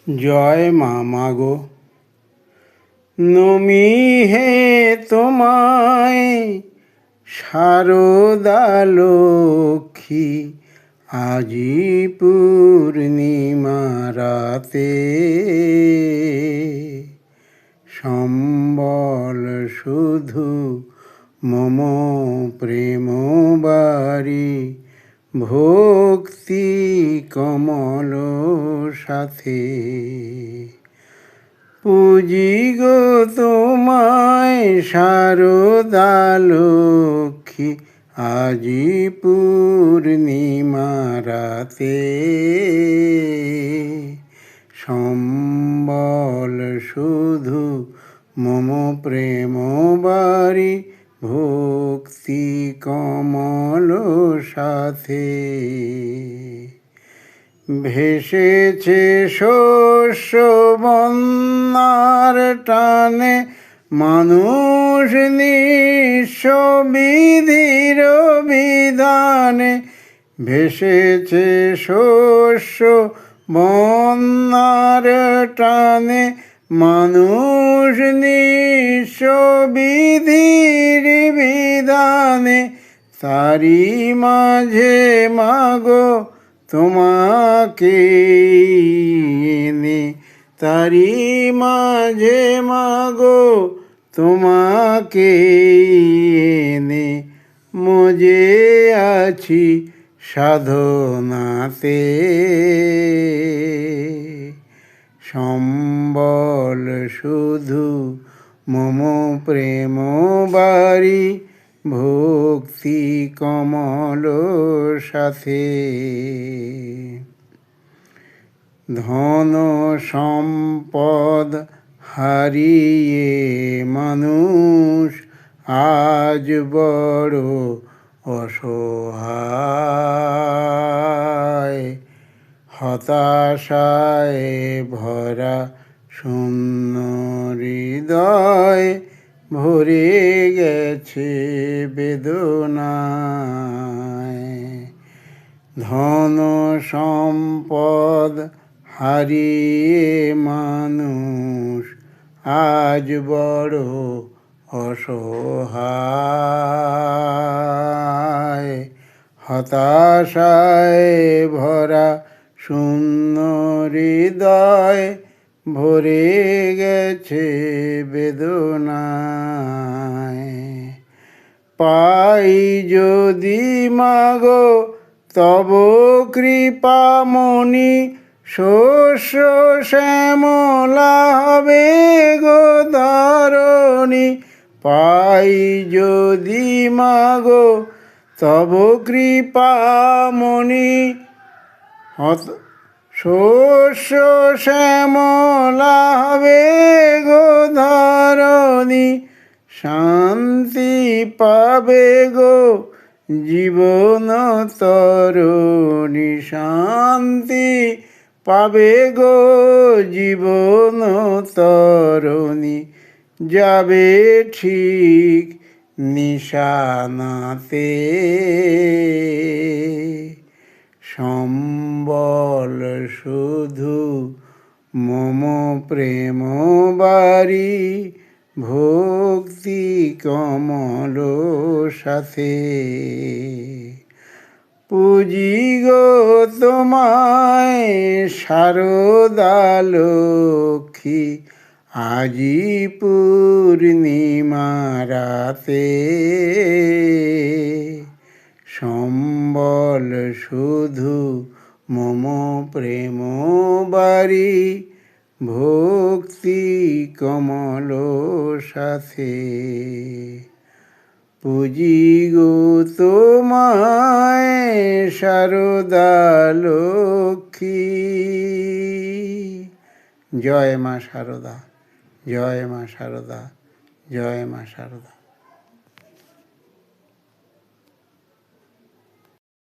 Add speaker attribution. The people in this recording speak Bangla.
Speaker 1: জয় মা মাগো, নমি হে তোমায় শারদা লক্ষ্মী। আজি পূর্ণিমা রাতে সম্বল শুধু মম প্রেম বারি, ভক্তি কমল সাথে। পুজি গো তোমায় শারদা লক্ষ্মী, আজি পূর্ণিমা রাতে সম্বল শুধু মম প্রেম বারি, ভক্তি কমল সাথে। ভেসেছে শস্য বন্যার টানে, মানুষ নিঃস্ব বিধির বিধানে। ভেসেছে শস্য বন্যার টানে, মানুষ নিঃস্ব বিধির বিধানে। তারি মাঝে মাগো তোমাকে এনে, তারি মাঝে মাগো তোমাকে এনে, মজে আছি সাধনাতে। সম্বল শুধু মম প্রেম বারি, ভক্তি কমল সাথে। ধন সম্পদ হারিয়ে মানুষ আজ বড় অসহায়। হতাশায় ভরা শূন্য হৃদয়, ভরে গেছে বেদনায়। ধন সম্পদ হারিয়ে মানুষ আজ বড় অসহায়। হতাশায় ভরা শূন্য হৃদয়, ভরে গেছে বেদনায়। পাই যদি মাগো তব কৃপামণি, শস্য শ্যামলা হবে গো ধরণী। পাই যদি মাগো তব কৃপামণি, শস্য শ্যামলা হবে গো ধরণী। শান্তি পাবে গো জীবন তরণী, শান্তি পাবে গো জীবন তরণী। যাবে ঠিক নিশানাতে, সম্বল শুধু মম প্রেম বারি, ভক্তি কমল সাথে। পুজি গো তোমায় শারদা লক্ষ্মী, আজি পূর্ণিমা রাতে সম্বল শুধু মম প্রেম বারি, ভক্তি কমল সাথে। পুজি গো তোমায় শারদা লক্ষ্মী। জয় মা শারদা, জয় মা শারদা, জয় মা শারদা।